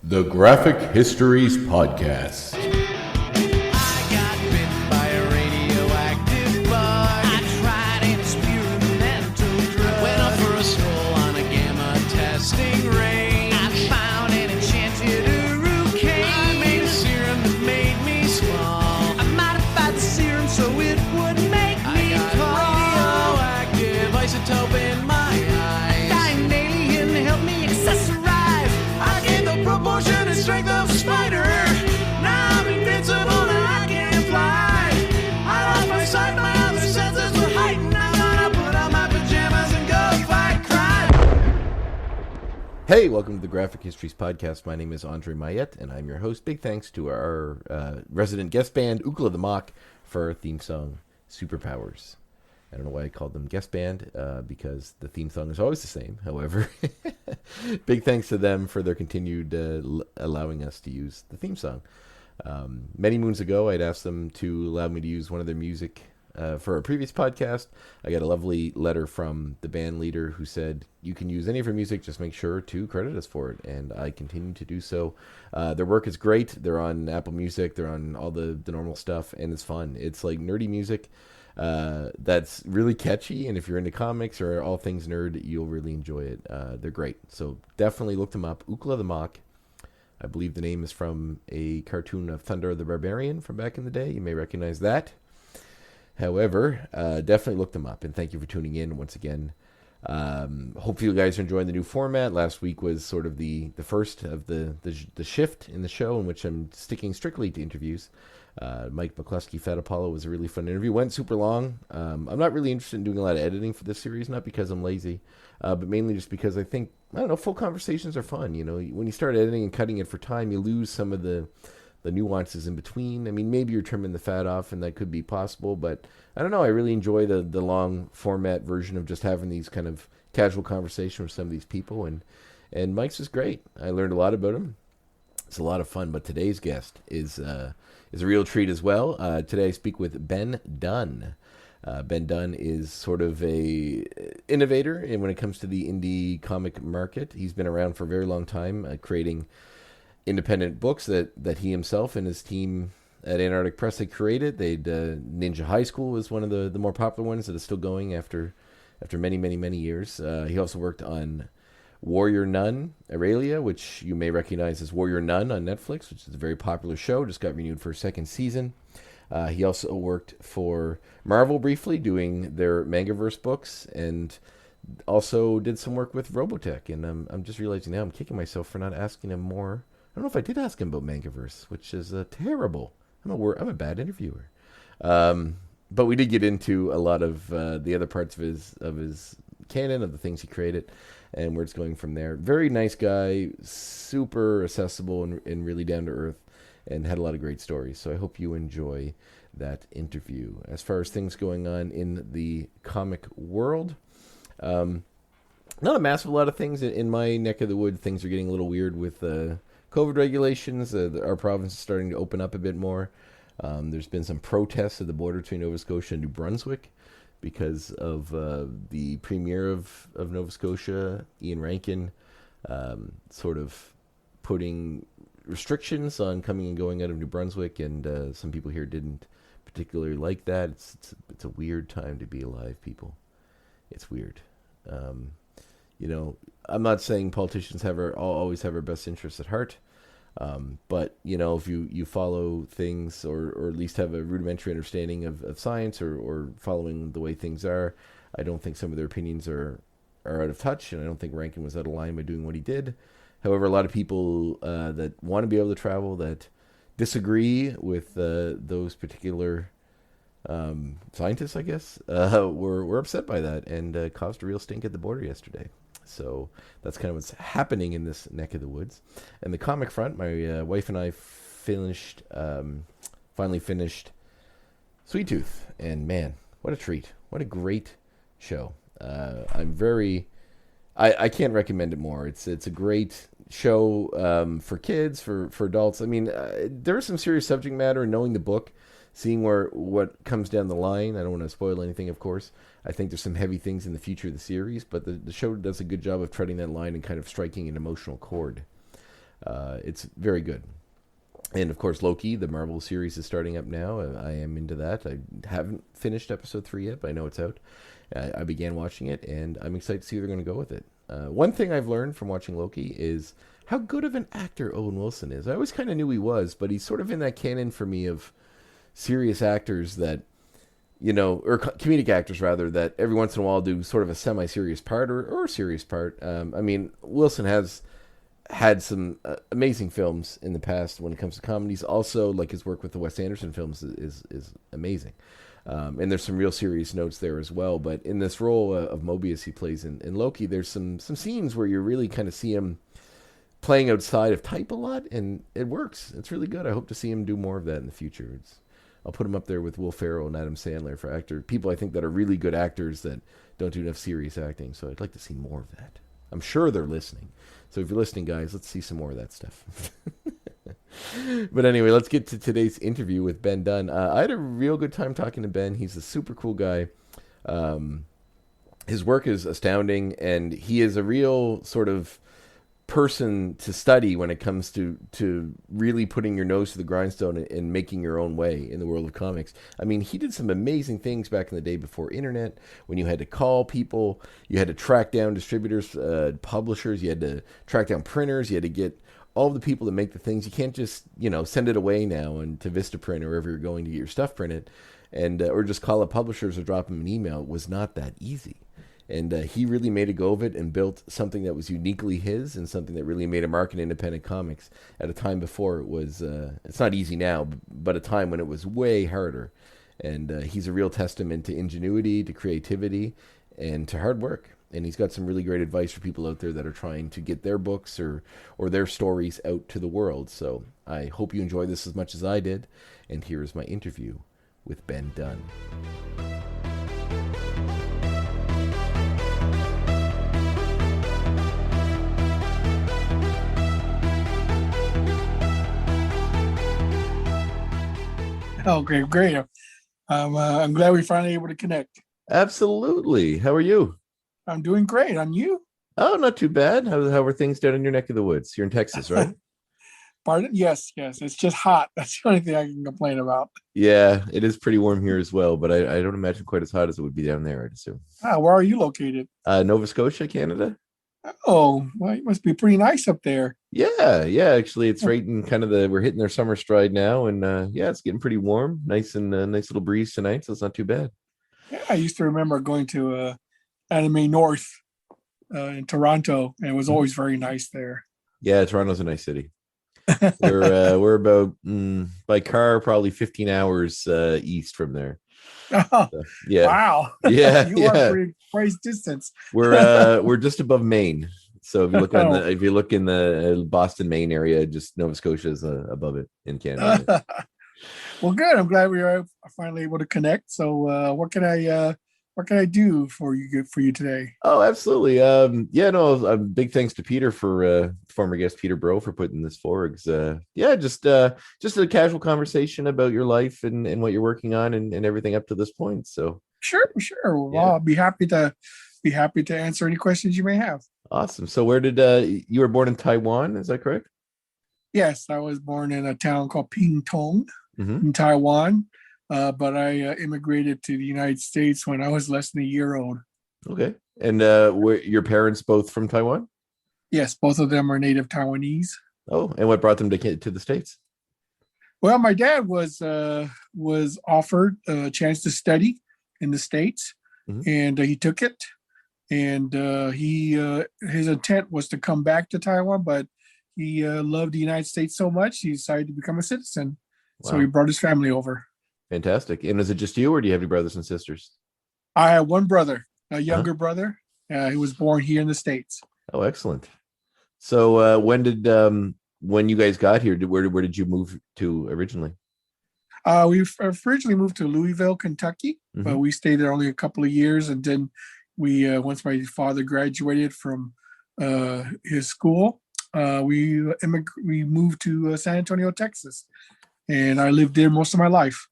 The Graphic Histories Podcast. I got bit by a radioactive bug. I tried an experimental drug. Went up for a stroll on a gamma testing range. I found an enchanted hurricane. I made a serum that made me small. I modified the serum so it would make me tall. Radioactive isotope in my eyes. Dying alien helped me accessorize. I gained the proportion and strength of a spider. Now I'm invincible and I can fly. I lost my sight, my other senses were heightened. I'm gonna put on my pajamas and go fight crime. Hey, welcome to the Graphic Histories Podcast. My name is Andre Mayette, and I'm your host. Big thanks to our resident guest band, Ukla the Mock, for our theme song, Superpowers. I don't know why I called them guest band, because the theme song is always the same. However, big thanks to them for their continued allowing us to use the theme song. Many moons ago, I'd asked them to allow me to use one of their music for a previous podcast. I got a lovely letter from the band leader who said, you can use any of your music, just make sure to credit us for it. And I continue to do so. Their work is great. They're on Apple Music. They're on all the normal stuff, and it's fun. It's like nerdy music. That's really catchy, and if you're into comics or all things nerd, you'll really enjoy it. They're great, so definitely look them up. Ukla the Mock. I believe the name is from a cartoon of Thunder the Barbarian from back in the day. You may recognize that. However, definitely look them up, and thank you for tuning in once again. Hopefully you guys are enjoying the new format. Last week was sort of the first of the shift in the show in which I'm sticking strictly to interviews. Mike McCluskey, Fat Apollo was a really fun interview. Went super long. I'm not really interested in doing a lot of editing for this series, not because I'm lazy, but mainly just because I think, full conversations are fun. You know, when you start editing and cutting it for time, you lose some of the nuances in between. I mean, maybe you're trimming the fat off, and that could be possible, but I don't know. I really enjoy the long format version of just having these kind of casual conversations with some of these people, and Mike's is great. I learned a lot about him. It's a lot of fun, but today's guest is a real treat as well. Today I speak with Ben Dunn. Ben Dunn is sort of a innovator when it comes to the indie comic market. He's been around for a very long time, creating independent books that he himself and his team at Antarctic Press had created. Ninja High School was one of the more popular ones that is still going after many years. He also worked on Warrior Nun, Areala, which you may recognize as Warrior Nun on Netflix, which is a very popular show, just got renewed for a second season. He also worked for Marvel briefly, doing their Mangaverse books, and also did some work with Robotech. And I'm just realizing now I'm kicking myself for not asking him more. I don't know if I did ask him about Mangaverse, which is terrible. I'm a bad interviewer. But we did get into a lot of the other parts of his canon, of the things he created, and where it's going from there. Very nice guy, super accessible and really down to earth, and had a lot of great stories. So I hope you enjoy that interview. As far as things going on in the comic world, not a massive lot of things. In my neck of the wood, things are getting a little weird with COVID regulations. Our province is starting to open up a bit more. There's been some protests at the border between Nova Scotia and New Brunswick because of the premier of Nova Scotia, Ian Rankin, sort of putting restrictions on coming and going out of New Brunswick, and some people here didn't particularly like that. It's a weird time to be alive, people. It's weird. I'm not saying politicians always have our best interests at heart, but if you follow things or at least have a rudimentary understanding of science or following the way things are, I don't think some of their opinions are out of touch, and I don't think Rankin was out of line by doing what he did. However, a lot of people that want to be able to travel, that disagree with those particular scientists, I guess, were upset by that and caused a real stink at the border yesterday. So that's kind of what's happening in this neck of the woods. And the comic front, my wife and I finally finished Sweet Tooth, and man, what a treat! What a great show! I can't recommend it more. It's a great show for kids, for adults. I mean, there is some serious subject matter in knowing the book, seeing what comes down the line. I don't want to spoil anything, of course. I think there's some heavy things in the future of the series, but the show does a good job of treading that line and kind of striking an emotional chord. It's very good. And of course, Loki, the Marvel series, is starting up now. I am into that. I haven't finished episode 3 yet, but I know it's out. I began watching it, and I'm excited to see where they're going to go with it. One thing I've learned from watching Loki is how good of an actor Owen Wilson is. I always kind of knew he was, but he's sort of in that canon for me of serious actors that, or comedic actors rather, that every once in a while do sort of a semi-serious part or a serious part. Wilson has had some amazing films in the past when it comes to comedies. Also, like his work with the Wes Anderson films is amazing. And there's some real serious notes there as well. But in this role of Mobius he plays in Loki, there's some scenes where you really kind of see him playing outside of type a lot, and it works. It's really good. I hope to see him do more of that in the future. I'll put him up there with Will Ferrell and Adam Sandler for people I think that are really good actors that don't do enough serious acting. So I'd like to see more of that. I'm sure they're listening. So if you're listening, guys, let's see some more of that stuff. But anyway, let's get to today's interview with Ben Dunn. I had a real good time talking to Ben. He's a super cool guy. His work is astounding, and he is a real sort of person to study when it comes to really putting your nose to the grindstone and making your own way in the world of comics. I mean, he did some amazing things back in the day before internet, when you had to call people, you had to track down distributors, publishers, you had to track down printers, you had to get all the people that make the things. You can't just, send it away now and to Vistaprint or wherever you're going to get your stuff printed, and or just call up publishers or drop them an email. It was not that easy. And he really made a go of it and built something that was uniquely his and something that really made a mark in independent comics at a time before it was, it's not easy now, but a time when it was way harder. And he's a real testament to ingenuity, to creativity, and to hard work. And he's got some really great advice for people out there that are trying to get their books or their stories out to the world. So I hope you enjoy this as much as I did. And here is my interview with Ben Dunn. Oh, great. I'm glad we finally able to connect. Absolutely. How are you? I'm doing great. On you? Oh, not too bad. How are things down in your neck of the woods? You're in Texas, right? Pardon? Yes. It's just hot. That's the only thing I can complain about. Yeah, it is pretty warm here as well, but I don't imagine quite as hot as it would be down there, I'd assume. Where are you located? Nova Scotia, Canada. Oh, well, it must be pretty nice up there. Yeah. Actually, it's right in kind of we're hitting their summer stride now, and it's getting pretty warm. Nice and nice little breeze tonight, so it's not too bad. Yeah, I used to remember going to Anime North in Toronto, and it was always very nice there. Yeah, Toronto's a nice city. We're about by car probably 15 hours east from there. Oh, so, yeah. Wow. Yeah. You are pretty close distance. We're just above Maine. So if you look in the Boston, Maine area, just Nova Scotia is above it in Canada. Well, good. I'm glad we are finally able to connect. So what can I do for you today? Oh, absolutely. Big thanks to Peter for former guest Peter Bro for putting this forward. Just a casual conversation about your life and what you're working on and everything up to this point. So sure. Well, yeah. I'll be happy to answer any questions you may have. Awesome. So where did you were born in Taiwan? Is that correct? Yes, I was born in a town called Pingtung in Taiwan. But I immigrated to the United States when I was less than a year old. Okay. And were your parents both from Taiwan? Yes, both of them are native Taiwanese. Oh, and what brought them to the States? Well, my dad was offered a chance to study in the States, and he took it. And his intent was to come back to Taiwan, but he loved the United States so much, he decided to become a citizen. Wow. So he brought his family over. Fantastic. And is it just you, or do you have any brothers and sisters? I have one brother, a younger brother. He was born here in the States. Oh, excellent. So when you guys got here, where did you move to originally? We originally moved to Louisville, Kentucky, but we stayed there only a couple of years. And then once my father graduated from his school, we moved to San Antonio, Texas. And I lived there most of my life.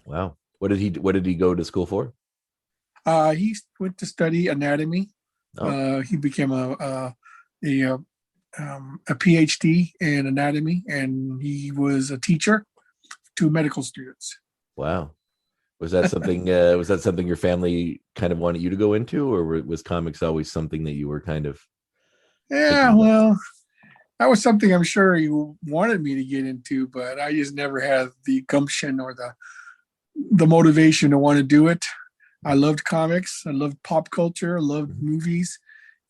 Wow. What did he go to school for? He went to study anatomy. He became a PhD in anatomy, and he was a teacher to medical students. Wow. Was that something? Was that something your family kind of wanted you to go into, or was comics always something that you were kind of? Yeah, well, that was something I'm sure he wanted me to get into, but I just never had the gumption or the motivation to want to do it. I loved comics. I loved pop culture. I loved movies.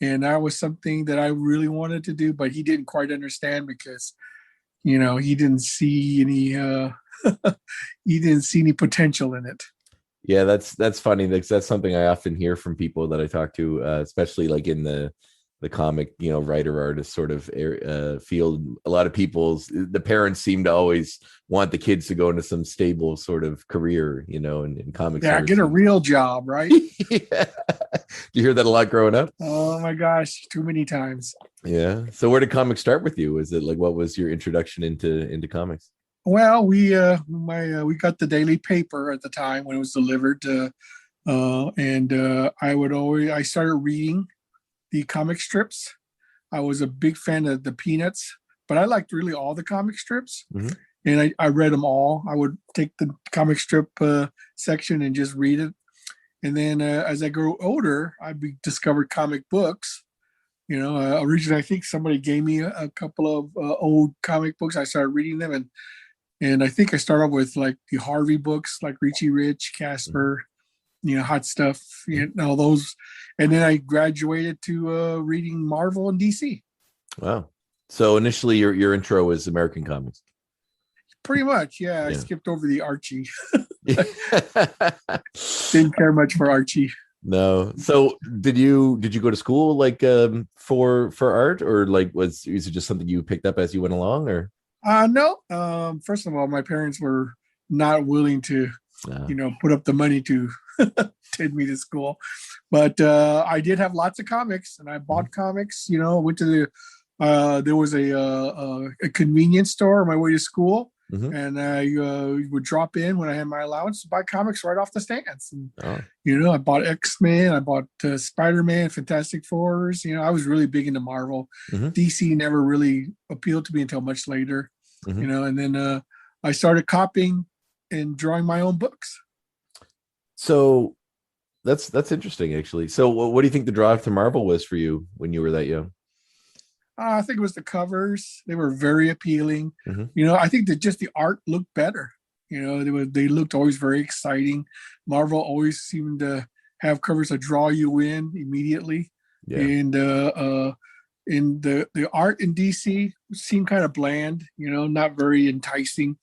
And that was something that I really wanted to do, but he didn't quite understand because, he didn't see any he didn't see any potential in it. Yeah, that's funny. That's something I often hear from people that I talk to, especially like in the comic, writer artist sort of field. A lot of the parents seem to always want the kids to go into some stable sort of career, in comics. Yeah, get a real job, right? Yeah. Do you hear that a lot growing up? Oh my gosh, too many times. Yeah. So where did comics start with you? Was it like, what was your introduction into comics? Well, we got the daily paper at the time when it was delivered, and I started reading the comic strips. I was a big fan of the Peanuts, but I liked really all the comic strips, and I read them all. I would take the comic strip section and just read it, and then as I grew older, I discovered comic books. Originally I think somebody gave me a couple of old comic books. I started reading them, and I think I started with like the Harvey books, like Richie Rich, Casper, Hot Stuff, all those. And then I graduated to reading Marvel and DC. Wow. So initially your intro was American comics. Pretty much, yeah. I skipped over the Archie. Didn't care much for Archie. No. So did you go to school like for art, or like is it just something you picked up as you went along, or? No. First of all, my parents were not willing to, put up the money to take me to school. But I did have lots of comics, and I bought comics. Went to there was a convenience store on my way to school, and I would drop in when I had my allowance to buy comics right off the stands. And, I bought X-Men, I bought Spider-Man, Fantastic Fours. I was really big into Marvel. DC never really appealed to me until much later. And then I started copying and drawing my own books. So that's interesting, actually. So what do you think the drive to Marvel was for you when you were that young? I think it was the covers. They were very appealing. I think that just the art looked better. They looked always very exciting. Marvel always seemed to have covers that draw you in immediately. Yeah. And the art in DC seemed kind of bland, not very enticing.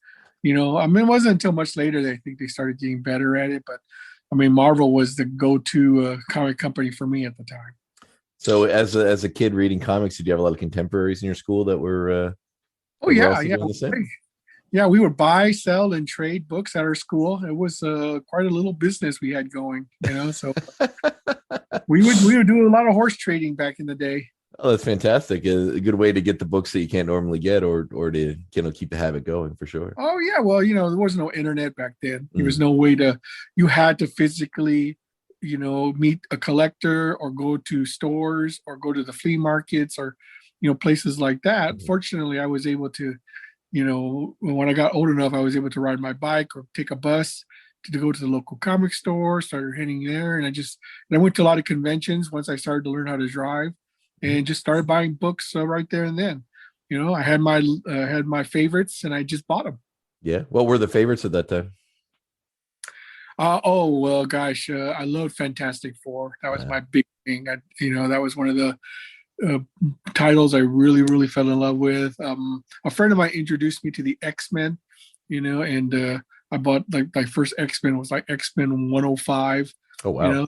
It wasn't until much later that I think they started getting better at it. But Marvel was the go-to comic company for me at the time. So as a kid reading comics, did you have a lot of contemporaries in your school that were? Yeah, we would buy, sell, and trade books at our school. It was quite a little business we had going, So we would do a lot of horse trading back in the day. Oh, that's fantastic! A good way to get the books that you can't normally get, or to keep the habit going, for sure. Oh yeah, well there was no internet back then. There was no way you had to physically meet a collector or go to stores or go to the flea markets or places like that. Fortunately, I was able to when I got old enough, I was able to ride my bike or take a bus to go to the local comic store, started heading there. And I went to a lot of conventions once I started to learn how to drive, and just started buying books right there and then. I had my favorites, and I just bought them. Yeah. What were the favorites at that time? Oh, well, gosh, I loved Fantastic Four. That was my big thing. That was one of the titles I really, really fell in love with. A friend of mine introduced me to the X-Men, and I bought like my first X-Men was like X-Men 105. Oh, wow.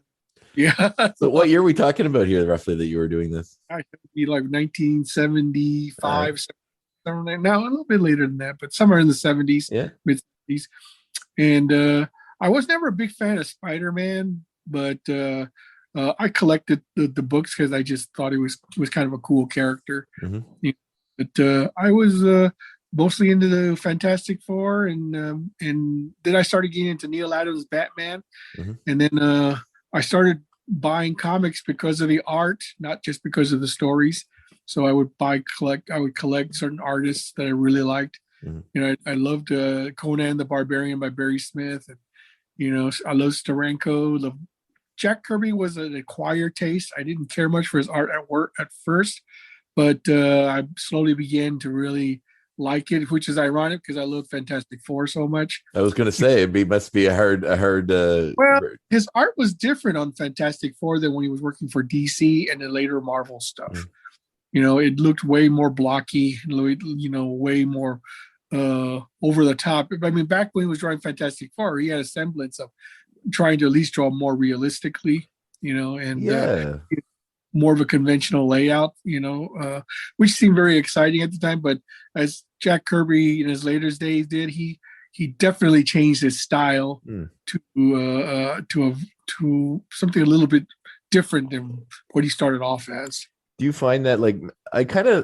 Yeah. So what year are we talking about here, roughly, that you were doing this? I think it'd be like 1975, now a little bit later than that, but somewhere in the 70s, mid 70s. And I was never a big fan of Spider-Man, but I collected the books because I just thought he was kind of a cool character. But I was mostly into the Fantastic Four, and then I started getting into Neil Adams' Batman, and then I started buying comics because of the art, not just because of the stories. So I would collect certain artists that I really liked. You know, I loved Conan the Barbarian by Barry Smith, and you know, I love Steranko. Jack Kirby was an acquired taste. I didn't care much for his art at work at first, but I slowly began to really like it, which is ironic because I love Fantastic Four so much. I was going to say must be a hard. Well, his art was different on Fantastic Four than when he was working for DC and then later Marvel stuff. You know, it looked way more blocky, you know, way more over the top. I mean, back when he was drawing Fantastic Four, he had a semblance of trying to at least draw more realistically, you know, and more of a conventional layout, you know, which seemed very exciting at the time. But as Jack Kirby in his later days did, he definitely changed his style to something a little bit different than what he started off as. Do you find that, like, I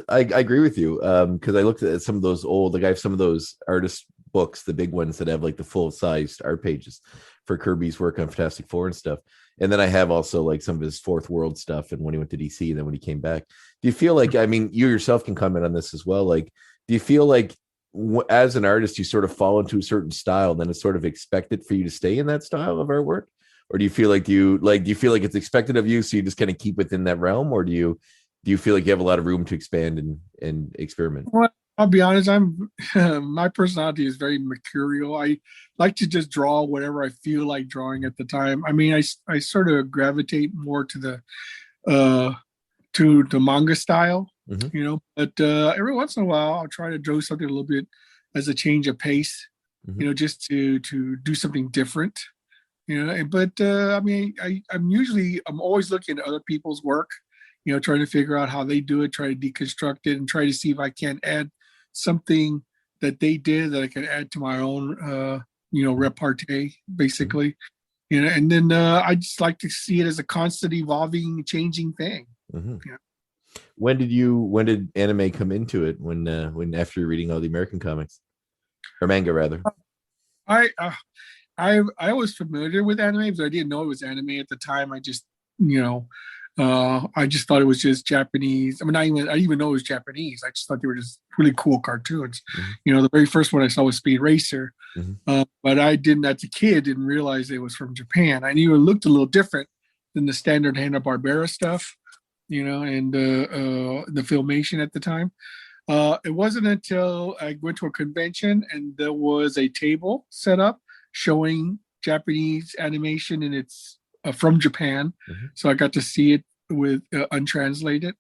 agree with you, because I looked at some of those old, like I have some of those artist books, the big ones that have like the full-sized art pages for Kirby's work on Fantastic Four and stuff. And then I have also like some of his Fourth World stuff and when he went to DC and then when he came back. Do you feel like, I mean, you yourself can comment on this as well, like, do you feel like as an artist you sort of fall into a certain style, then it's sort of expected for you to stay in that style of artwork? Or do you feel like do you feel like it's expected of you, so you just kind of keep within that realm? Or do you feel like you have a lot of room to expand and experiment? Well, I'll be honest, my personality is very mercurial. I like to just draw whatever I feel like drawing at the time. I mean, I sort of gravitate more to the manga style, you know, but every once in a while I'll try to draw something a little bit as a change of pace, you know, just to do something different, you know. But I mean, I'm always looking at other people's work, you know, trying to figure out how they do it, try to deconstruct it, and try to see if I can add something that they did that I can add to my own, you know, repartee, basically. You know, and then I just like to see it as a constant evolving, changing thing. Yeah. When did anime come into it? When after you're reading all the American comics or manga rather? I was familiar with anime, but I didn't know it was anime at the time. I just, you know, I just thought it was just Japanese. I mean, I didn't even know it was Japanese. I just thought they were just really cool cartoons. You know, the very first one I saw was Speed Racer, but I didn't, as a kid, didn't realize it was from Japan. I knew it looked a little different than the standard Hanna-Barbera stuff, you know, and the Filmation at the time. It wasn't until I went to a convention and there was a table set up showing Japanese animation in its from Japan. So I got to see it with untranslated.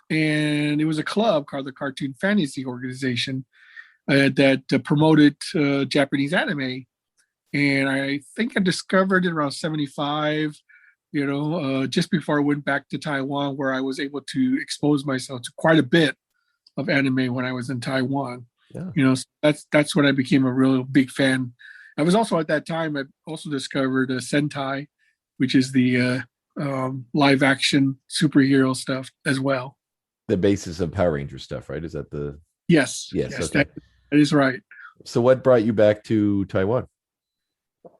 And it was a club called the Cartoon Fantasy Organization that promoted Japanese anime. And I think I discovered it around 75, you know, just before I went back to Taiwan, where I was able to expose myself to quite a bit of anime when I was in Taiwan. You know, so that's when I became a real big fan. I was also at that time, I also discovered Sentai, which is the live action superhero stuff as well. The basis of Power Ranger stuff, right? Is that the... Yes, okay. that is right. So what brought you back to Taiwan?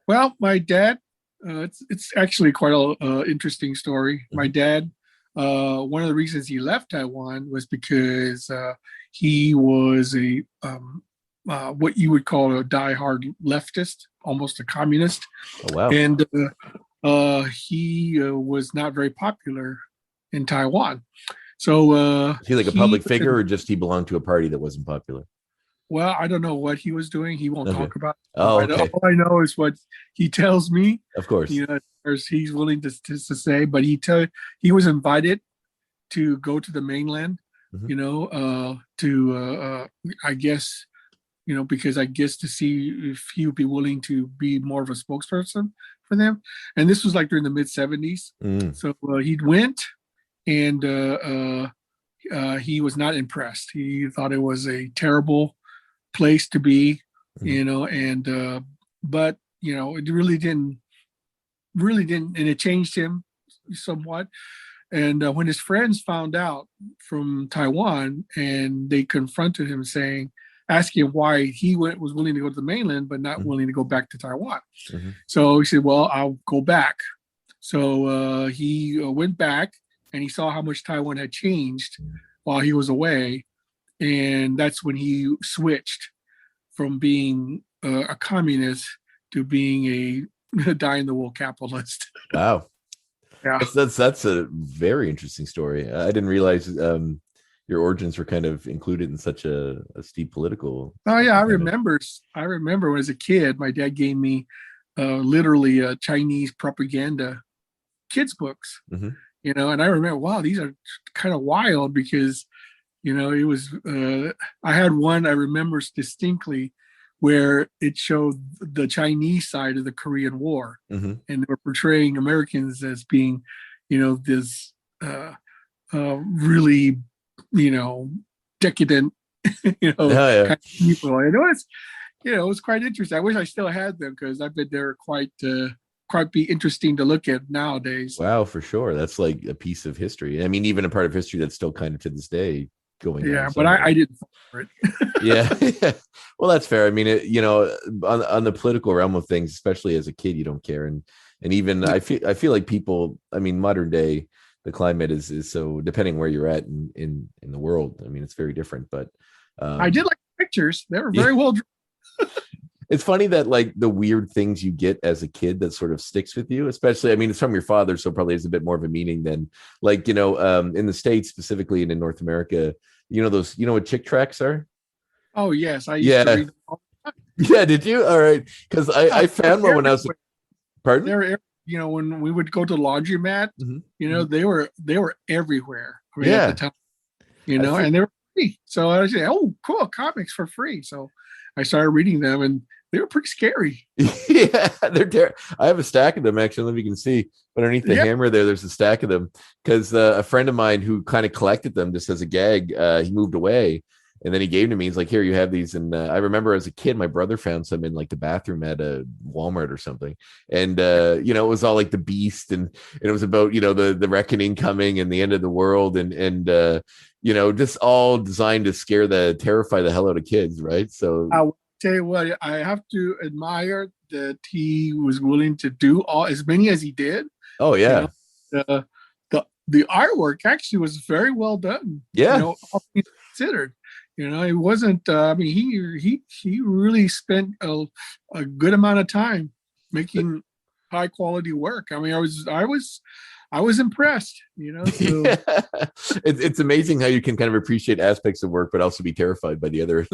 Well, my dad, it's actually quite an interesting story. My dad, one of the reasons he left Taiwan was because he was a what you would call a diehard leftist, almost a communist. Oh, wow. And he was not very popular in Taiwan. So is he like a public figure, or just he belonged to a party that wasn't popular? Well, I don't know what he was doing. He won't talk about it. Oh, okay. All I know is what he tells me. Of course. You know, as he's willing to say, but he was invited to go to the mainland, you know, I guess, you know, because I guess to see if he would be willing to be more of a spokesperson for them. And this was like during the mid 70s. So he went, and he was not impressed. He thought it was a terrible place to be, you know, and but you know, it really didn't, and it changed him somewhat. And when his friends found out from Taiwan, and they confronted him, asking why he was willing to go to the mainland but not willing to go back to Taiwan. So he said, well, I'll go back. So he went back, and he saw how much Taiwan had changed while he was away, and that's when he switched from being a communist to being a die-in-the-wool capitalist. Wow. Yeah. That's a very interesting story. I didn't realize your origins were kind of included in such a steep political. Oh yeah, I remember when as a kid, my dad gave me literally Chinese propaganda kids books. Mm-hmm. And I remember, wow, these are kind of wild because, it was, I had one I remember distinctly where it showed the Chinese side of the Korean War, mm-hmm. and they were portraying Americans as being, this really, decadent, kind of people. And it was quite interesting. I wish I still had them because I bet they're quite be interesting to look at nowadays. Wow, for sure. That's like a piece of history. I mean, even a part of history that's still kind of to this day going on. Yeah, but I didn't fall for it. Yeah. Well, that's fair. I mean, on the political realm of things, especially as a kid, you don't care. And even I feel like people, I mean, modern day, the climate is so, depending where you're at in the world. I mean, it's very different, but I did like the pictures. They were very well drawn. It's funny that like the weird things you get as a kid that sort of sticks with you, especially, I mean, it's from your father, so probably has a bit more of a meaning than like, in the States specifically and in North America, those, what chick tracks are? Oh yes. I used to read them all the time. Yeah. Did you? All right. Cause I found one when I was, pardon? They were, when we would go to laundromat, mm-hmm. they were everywhere. I mean, yeah. At the time, and they were free. So I was like, oh, cool, comics for free. So I started reading them, and they were pretty scary. Yeah, they're I have a stack of them, actually. Let me can see underneath the hammer there's a stack of them, because a friend of mine who kind of collected them just as a gag, he moved away, and then he gave them to me. He's like, here, you have these. And I remember as a kid, my brother found some in like the bathroom at a Walmart or something, and it was all like the Beast, and it was about the reckoning coming and the end of the world, and just all designed to terrify the hell out of kids, right? So I'll tell you what, I have to admire that he was willing to do as many as he did. Oh yeah. The artwork actually was very well done. Yeah. All things considered. It wasn't. I mean, he really spent a good amount of time making high quality work. I mean, I was impressed. So. Yeah. It's amazing how you can kind of appreciate aspects of work, but also be terrified by the other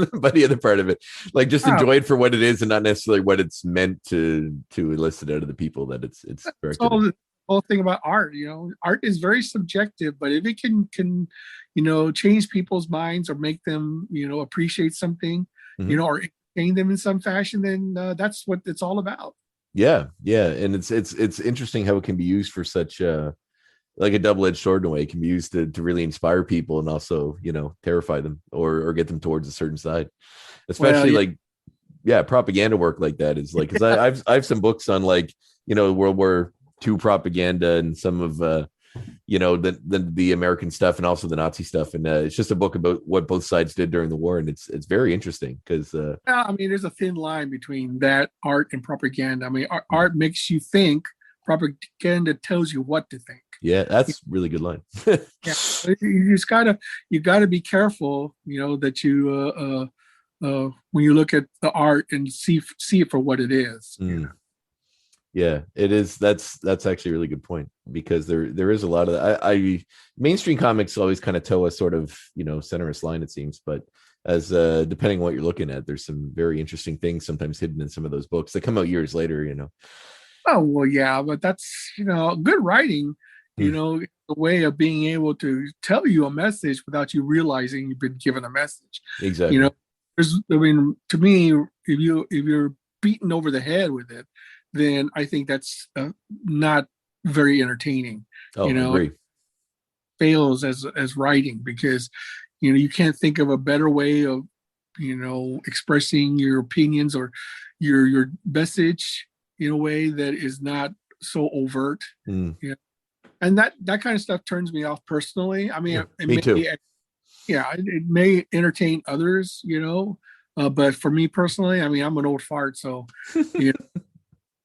part of it. Like just enjoy it for what it is, and not necessarily what it's meant to elicit out of the people that it's the whole thing about art. Art is very subjective, but if it can change people's minds or make them appreciate something, or entertain them in some fashion, then that's what it's all about. Yeah, and it's interesting how it can be used for such like a double-edged sword in a way. It can be used to really inspire people and also terrify them or get them towards a certain side, especially propaganda work like that is like, because I have some books on like World War II propaganda and some of the American stuff and also the Nazi stuff, and it's just a book about what both sides did during the war, and it's very interesting because I mean, there's a thin line between that art and propaganda. I mean, art makes you think, propaganda tells you what to think. Yeah, that's really good line. Yeah, you just gotta be careful, that you when you look at the art and see it for what it is. Yeah, it is. That's actually a really good point, because there is a lot of I mainstream comics always kind of toe a sort of centerist line, it seems, but as depending on what you're looking at, there's some very interesting things sometimes hidden in some of those books that come out years later. Oh well, yeah, but that's good writing. The way of being able to tell you a message without you realizing you've been given a message. Exactly. To me, if you're beaten over the head with it, then I think that's not very entertaining. I agree. Fails as writing, because you can't think of a better way of expressing your opinions or your message in a way that is not so overt. And that kind of stuff turns me off personally. I mean, me too. It may entertain others, but for me personally, I mean, I'm an old fart, so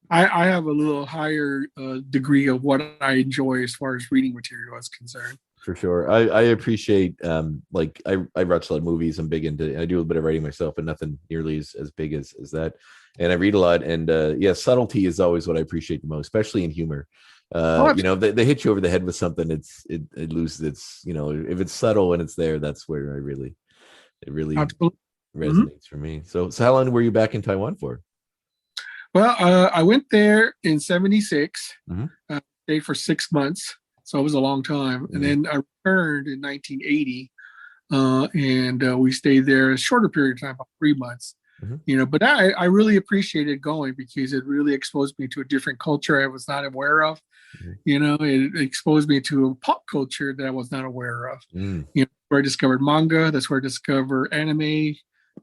I have a little higher degree of what I enjoy as far as reading material is concerned. For sure. I appreciate like I watch a lot of movies. I'm big into, I do a bit of writing myself, but nothing nearly as big as that. And I read a lot, and yeah, subtlety is always what I appreciate the most, especially in humor. Oh, They hit you over the head with something, it loses its, if it's subtle and it's there, that's where it really absolutely. Mhm. resonates for me. So how long were you back in Taiwan for? Well, I went there in '76, Mm-hmm. stayed for 6 months, so it was a long time. And then I returned in 1980, and we stayed there a shorter period of time, about 3 months. Mm-hmm. But I really appreciated going because it really exposed me to a different culture I was not aware of. It exposed me to a pop culture that I was not aware of. Mm-hmm. Where I discovered manga. That's where I discovered anime.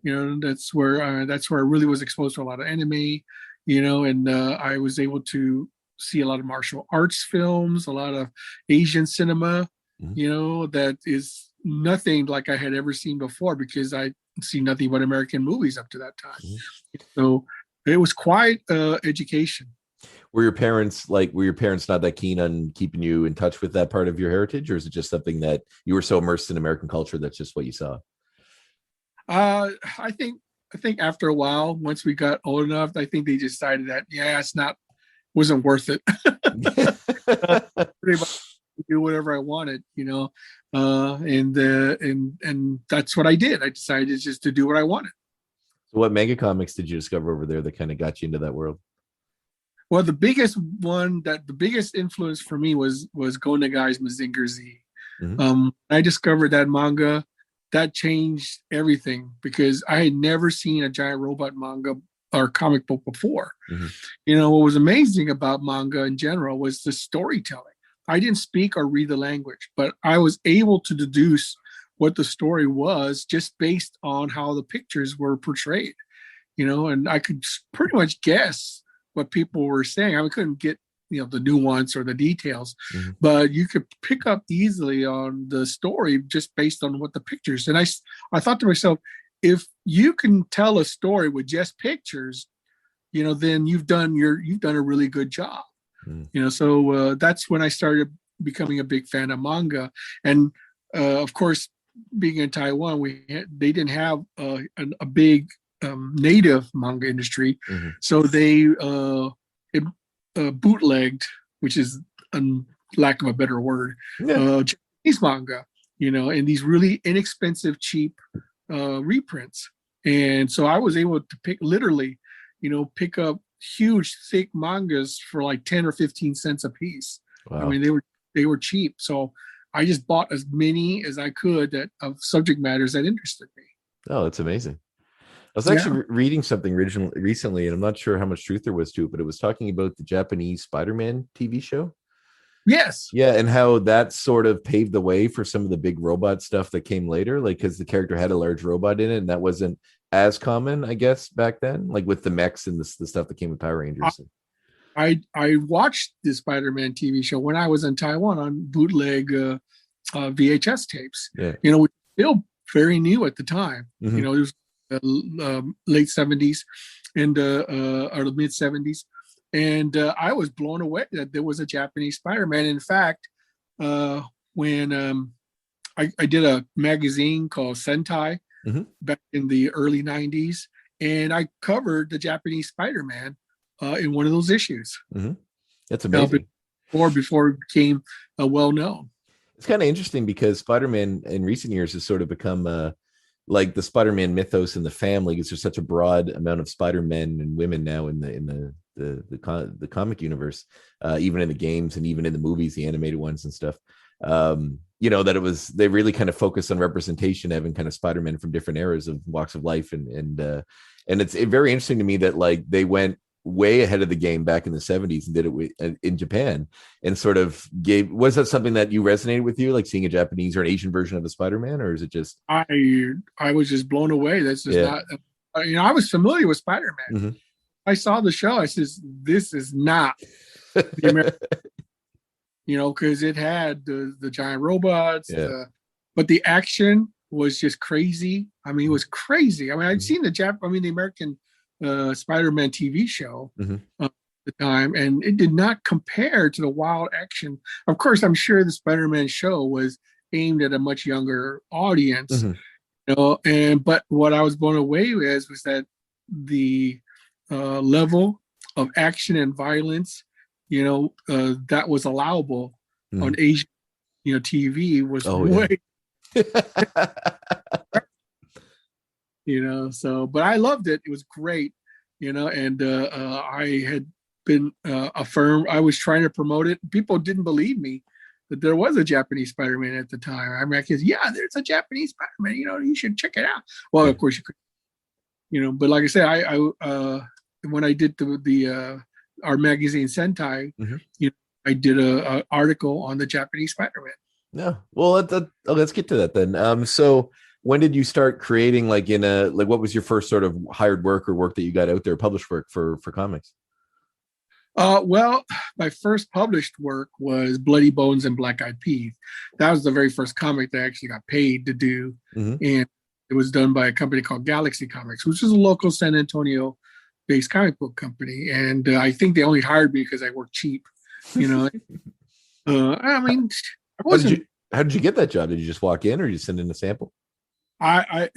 That's where I really was exposed to a lot of anime. And I was able to see a lot of martial arts films, a lot of Asian cinema. That is nothing like I had ever seen before because I see nothing but American movies up to that time. So it was quite education. Were your parents not that keen on keeping you in touch with that part of your heritage, or is it just something that you were so immersed in American culture that's just what you saw? I think after a while, once we got old enough, I think they decided that wasn't worth it. Pretty much do whatever I wanted, and that's what I did. I decided just to do what I wanted. So what manga comics did you discover over there that kind of got you into that world? Well, the biggest influence for me was Go Nagai's Mazinger Z. I discovered that manga. That changed everything because I had never seen a giant robot manga or comic book before. What was amazing about manga in general was the storytelling. I didn't speak or read the language, but I was able to deduce what the story was just based on how the pictures were portrayed, and I could pretty much guess what people were saying. I couldn't get the nuance or the details, but you could pick up easily on the story just based on what the pictures. And I thought to myself, if you can tell a story with just pictures, then you've done a really good job. So that's when I started becoming a big fan of manga. And of course, being in Taiwan, they didn't have a big native manga industry, so they bootlegged, which is lack of a better word, Japanese manga, and these really inexpensive, cheap reprints. And so I was able to pick up huge, thick mangas for like 10 or 15 cents a piece. Wow. I mean, they were cheap. So I just bought as many as I could of subject matters that interested me. Oh, that's amazing. I was actually reading something recently, and I'm not sure how much truth there was to it, but it was talking about the Japanese Spider-Man TV show. Yes. Yeah, and how that sort of paved the way for some of the big robot stuff that came later, like because the character had a large robot in it, and that wasn't as common, I guess, back then, like with the mechs and the stuff that came with Power Rangers. I watched the Spider-Man TV show when I was in Taiwan on bootleg VHS tapes. Yeah. Which was still very new at the time. It was late 70s and or the mid 70s, and I was blown away that there was a Japanese Spider-Man. In fact, when I did a magazine called Sentai back in the early 90s, and I covered the Japanese Spider-Man in one of those issues. That's amazing. Before it became well known. It's kind of interesting because Spider-Man in recent years has sort of become like the Spider-Man mythos in the family, because there's such a broad amount of Spider-Men and women now in the comic universe, even in the games and even in the movies, the animated ones and stuff. That they really kind of focus on representation, having kind of Spider-Man from different eras of walks of life, and it's very interesting to me that like they went way ahead of the game back in the 70s and did it in Japan, and sort of was that something that you resonated with you, like seeing a Japanese or an Asian version of a Spider-Man, or is it just I was just blown away. That's just not I was familiar with Spider-Man. I saw the show, I says, this is not the American because it had the giant robots, but the action was just crazy. I mean, it was crazy. I mean, I'd seen the American Spider-Man TV show, the time, and it did not compare to the wild action. Of course, I'm sure the Spider-Man show was aimed at a much younger audience, Hmm. and but what I was blown away with was that the level of action and violence, that was allowable Hmm. on Asian, TV was Oh way, yeah. so, but I loved it. It was great, and I had been affirmed. I was trying to promote it. People didn't believe me that there was a Japanese Spider-Man at the time. I mean, yeah, there's a Japanese Spider-Man. You should check it out. Well, of course you could, but like I said, I when I did the our magazine Sentai, Hmm. I did a article on the Japanese Spider-Man. No. Well, let's get to that then. So when did you start creating what was your first sort of hired work or work that you got out there, published work for comics? Well, my first published work was Bloody Bones and Black Eyed Peas. That was the very first comic that I actually got paid to do. Hmm. And it was done by a company called Galaxy Comics, which is a local San Antonio based comic book company. And I think they only hired me because I work cheap. I mean, I How did wasn't, you how did you get that job? Did you just walk in or did you send in a sample? I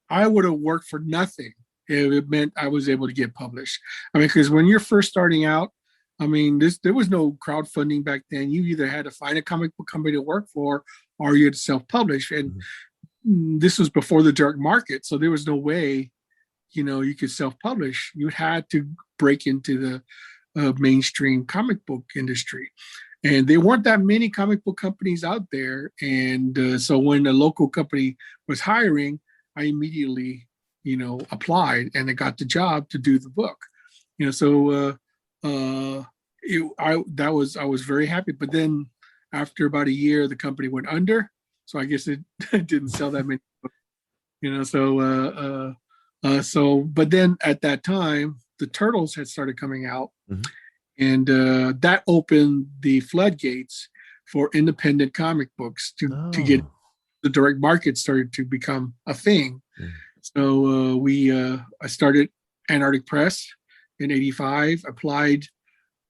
would have worked for nothing if it meant I was able to get published. I mean, because when you're first starting out, I mean, there was no crowdfunding back then. You either had to find a comic book company to work for, or you had to self-publish. And this was before the direct market, so there was no way, you could self-publish. You had to break into the mainstream comic book industry, and there weren't that many comic book companies out there. And so when a local company was hiring, I immediately, applied, and I got the job to do the book. So I was very happy. But then after about a year, the company went under, so I guess it didn't sell that many books. So but then at that time, the Turtles had started coming out, Mhm. and that opened the floodgates for independent comic books to get Oh. the direct market started to become a thing. Mm. So I started Antarctic Press in '85, applied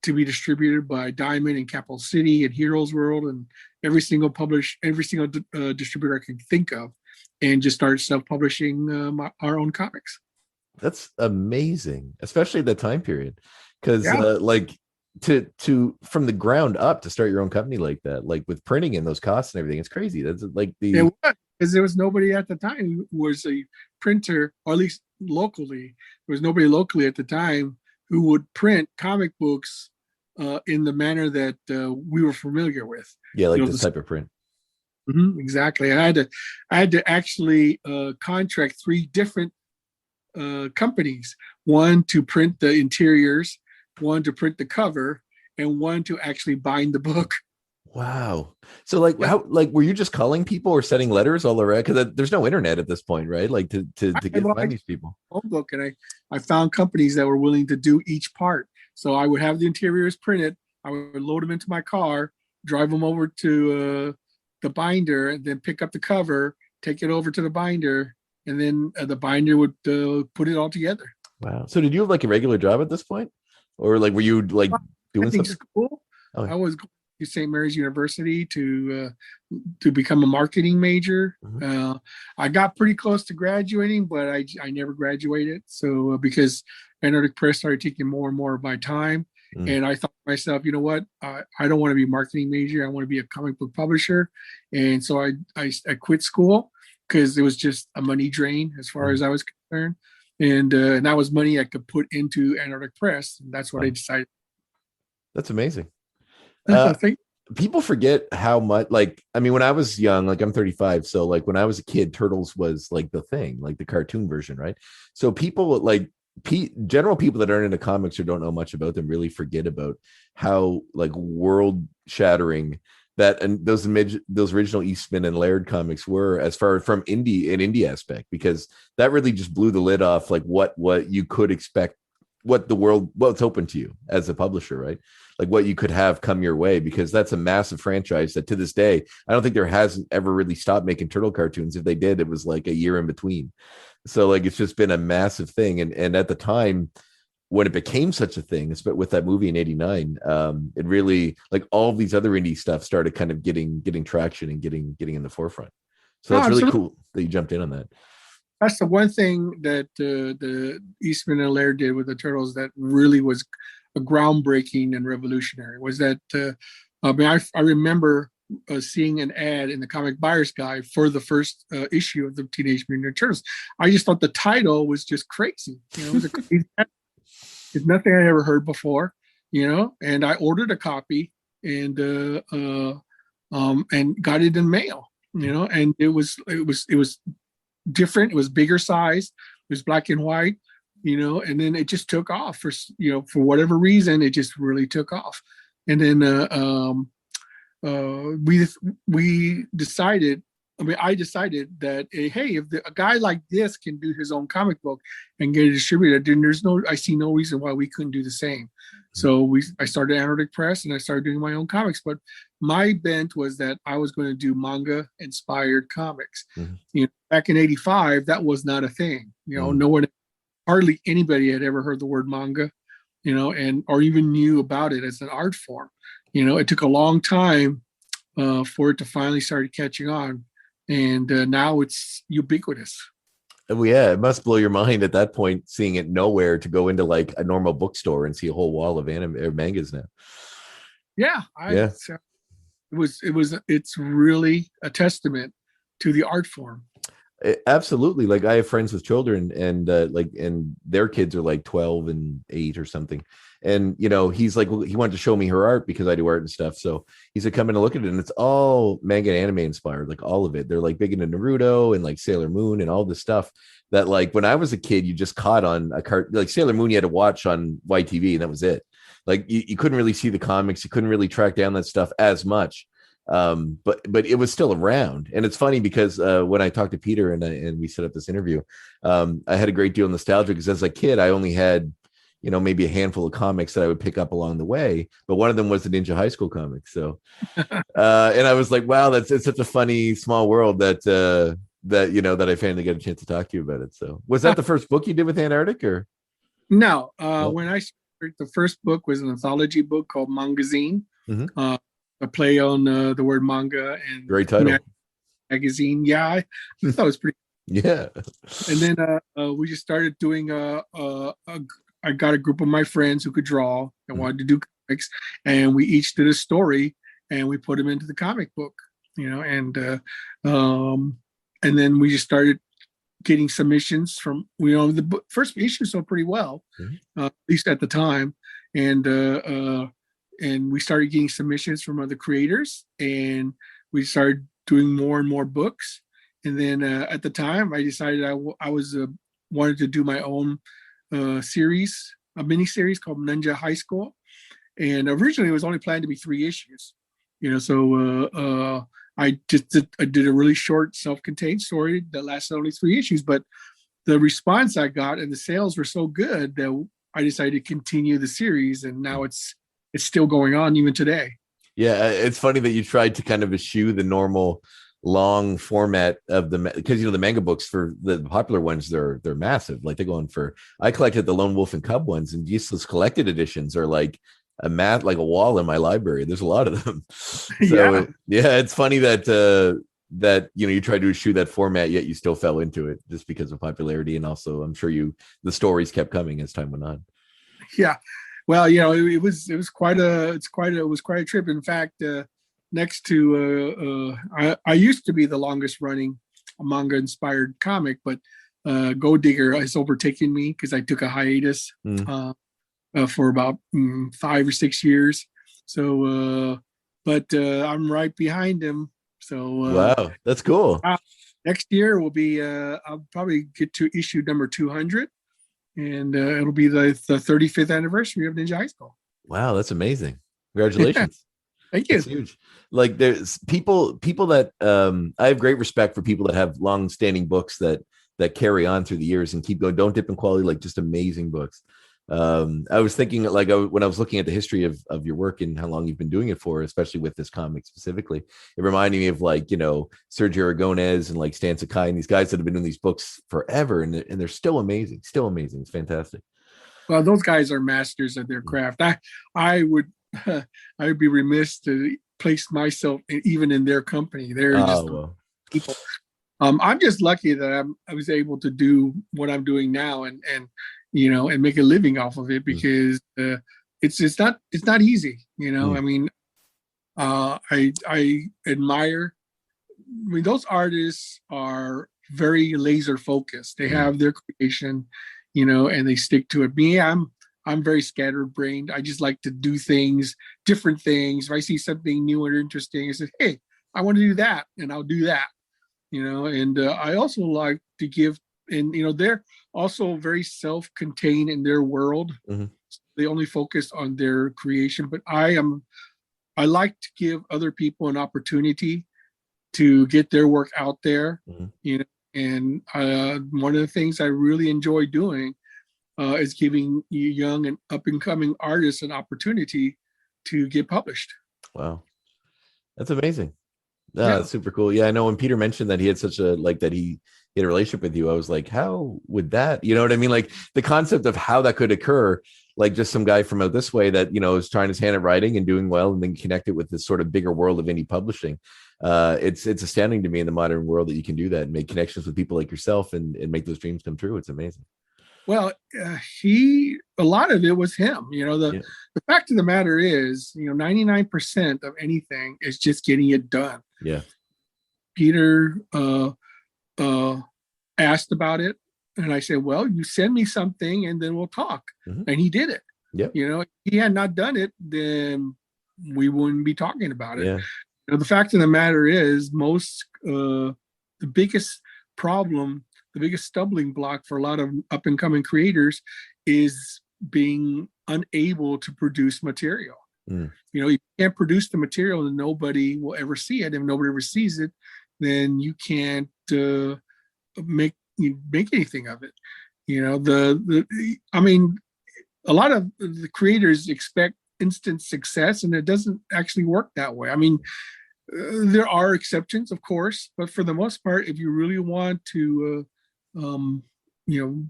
to be distributed by Diamond and Capital City and Heroes World and every single distributor I could think of, and just started self-publishing our own comics. That's amazing, especially the time period, because Yeah, to from the ground up to start your own company like that, like with printing and those costs and everything, it's crazy. That's like it was, because there was nobody at the time who was a printer, or at least locally. There was nobody locally at the time who would print comic books in the manner that we were familiar with. yeah, like this The type of print. Exactly. And I had to actually contract three different companies: one to print the interiors, one to print the cover, and one to actually bind the book. Wow. So like Yeah. how like were you just calling people or sending letters all around? Because there's no internet at this point, right? Like to get I find these people. own book, and I found companies that were willing to do each part. So I would have the interiors printed. I would load them into my car, drive them over to the binder, and then pick up the cover, take it over to the binder, and then the binder would put it all together. Wow. So did you have like a regular job at this point, or like were you like I doing think something? school. Okay. I was going to St. Mary's University to become a marketing major. Mhm. I got pretty close to graduating, but I never graduated. So because Antarctic Press started taking more and more of my time, Mm. and I thought to myself, you know what? I don't want to be a marketing major. I want to be a comic book publisher. And so I quit school because it was just a money drain as far Mm. as I was concerned. And that was money I could put into Antarctic Press. And that's what I Wow. decided. That's amazing. Uh, Thank People forget how much, like, I mean, when I was young, like I'm 35, so like when I was a kid, Turtles was like the thing, like the cartoon version, right? So people like general people that aren't into comics or don't know much about them really forget about how like world shattering that and those original Eastman and Laird comics were, as far from indie aspect, because that really just blew the lid off like what you could expect, what's open to you as a publisher, right? Like what you could have come your way, because that's a massive franchise that to this day I don't think there hasn't ever really stopped making turtle cartoons. If they did, it was like a year in between. So like it's just been a massive thing. And at the time, when it became such a thing, but with that movie in '89, it really, like, all these other indie stuff started kind of getting traction and getting in the forefront. So that's really cool that you jumped in on that. That's the one thing that the Eastman and Laird did with the Turtles that really was a groundbreaking and revolutionary. Was that I remember seeing an ad in the Comic Buyer's Guide for the first issue of the Teenage Mutant Ninja Turtles. I just thought the title was just crazy. It was it's nothing I ever heard before. And I ordered a copy and got it in mail. And it was different. It was bigger size. It was black and white. And then it just took off for whatever reason. It just really took off. And then we decided. I decided that hey, if a guy like this can do his own comic book and get it distributed, then I see no reason why we couldn't do the same. So I started Antarctic Press and I started doing my own comics. But my bent was that I was going to do manga-inspired comics. Back in '85, that was not a thing. No one, hardly anybody had ever heard the word manga, or even knew about it as an art form. It took a long time for it to finally start catching on. And now it's ubiquitous. Well, yeah, it must blow your mind at that point, seeing it nowhere, to go into like a normal bookstore and see a whole wall of anime or mangas now. Yeah, it's really a testament to the art form. Absolutely. Like, I have friends with children, and and their kids are like 12 and 8 or something. And, he's like, he wanted to show me her art because I do art and stuff. So he said, come in and look at it. And it's all manga and anime inspired, like all of it. They're like big into Naruto and like Sailor Moon and all this stuff that, like, when I was a kid, you just caught on a cart, like Sailor Moon, you had to watch on YTV and that was it. Like, you couldn't really see the comics. You couldn't really track down that stuff as much. But it was still around. And it's funny because when I talked to Peter and we set up this interview, I had a great deal of nostalgia because as a kid, I only had, maybe a handful of comics that I would pick up along the way, but one of them was the Ninja High School comics. So, and I was like, wow, it's such a funny small world that I finally got a chance to talk to you about it. So was that the first book you did with Antarctic, or? No, when I started, the first book was an anthology book called Manga-style. A play on the word manga and great title. Magazine. Yeah, I thought it was pretty. Yeah. And then we just started doing I got a group of my friends who could draw and wanted to do comics, and we each did a story and we put them into the comic book, and then we just started getting submissions from, the first issue sold pretty well, at least at the time. And we started getting submissions from other creators, and we started doing more and more books. And then at the time, I decided I wanted to do my own series, a mini series called Ninja High School. And originally it was only planned to be 3 issues, so I did a really short self-contained story that lasted only 3 issues, but the response I got and the sales were so good that I decided to continue the series, and now it's still going on even today. Yeah, it's funny that you tried to kind of eschew the normal long format of because the manga books, for the popular ones, they're massive. Like, they're going for, I collected the Lone Wolf and Cub ones, and these collected editions are like like a wall in my library. There's a lot of them. So yeah, it's funny that you tried to eschew that format, yet you still fell into it just because of popularity, and also I'm sure the stories kept coming as time went on. Yeah. Well, it was quite a trip. In fact, next to I used to be the longest running manga inspired comic, but Go Digger has overtaken me because I took a hiatus for about 5 or 6 years. So, but I'm right behind him. So wow, that's cool. Next year will be I'll probably get to issue number 200. And it'll be the 35th anniversary of Ninja High School. Wow, that's amazing! Congratulations. Thank you. It's huge. Like, there's people that I have great respect for people that have long-standing books that carry on through the years and keep going. Don't dip in quality, like just amazing books. I was thinking, like, when I was looking at the history of your work and how long you've been doing it for, especially with this comic specifically, it reminded me of, like, Sergio Aragonés and like Stan Sakai and these guys that have been doing these books forever, and they're still amazing. It's fantastic. Well, those guys are masters of their craft. I would I would be remiss to place myself even in their company. They're just well. people. I'm just lucky that I was able to do what I'm doing now and and make a living off of it, because it's not easy. I mean, I admire. I mean, those artists are very laser focused. They have their creation, and they stick to it. Me, I'm very scatterbrained. I just like to do different things. If I see something new or interesting, I say, hey, I want to do that, and I'll do that. And I also like to give, and they're also very self-contained in their world. They only focus on their creation, but I like to give other people an opportunity to get their work out there. And one of the things I really enjoy doing is giving young and up and coming artists an opportunity to get published. Wow, that's amazing. That's super cool. Yeah, I know when Peter mentioned that he had that he had a relationship with you, I was like, how would that, you know what I mean? Like the concept of how that could occur, like just some guy from out this way that, is trying his hand at writing and doing well, and then connect it with this sort of bigger world of indie publishing. It's astounding to me in the modern world that you can do that and make connections with people like yourself and make those dreams come true. It's amazing. Well, a lot of it was him. The fact of the matter is, 99% of anything is just getting it done. Yeah. Peter asked about it, and I said, well, you send me something and then we'll talk. And he did it. Yep. If he had not done it, then we wouldn't be talking about it. Yeah. The fact of the matter is, the biggest problem, the biggest stumbling block for a lot of up and coming creators is being unable to produce material. You can't produce the material and nobody will ever see it. If nobody ever sees it, then you can't make anything of it. I mean, a lot of the creators expect instant success, and it doesn't actually work that way. I mean, there are exceptions, of course, but for the most part, if you really want to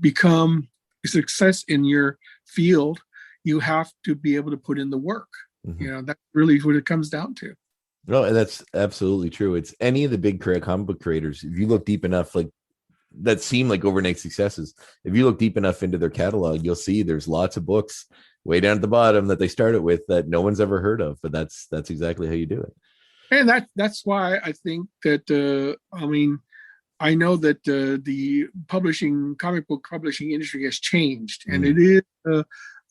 become a success in your field, you have to be able to put in the work. That's really what it comes down to. No, and that's absolutely true. It's any of the big comic book creators, if you look deep enough, like that seem like overnight successes, if you look deep enough into their catalog, you'll see there's lots of books way down at the bottom that they started with that no one's ever heard of, but that's exactly how you do it. And that's why I think that I know that the comic book publishing industry has changed, and it is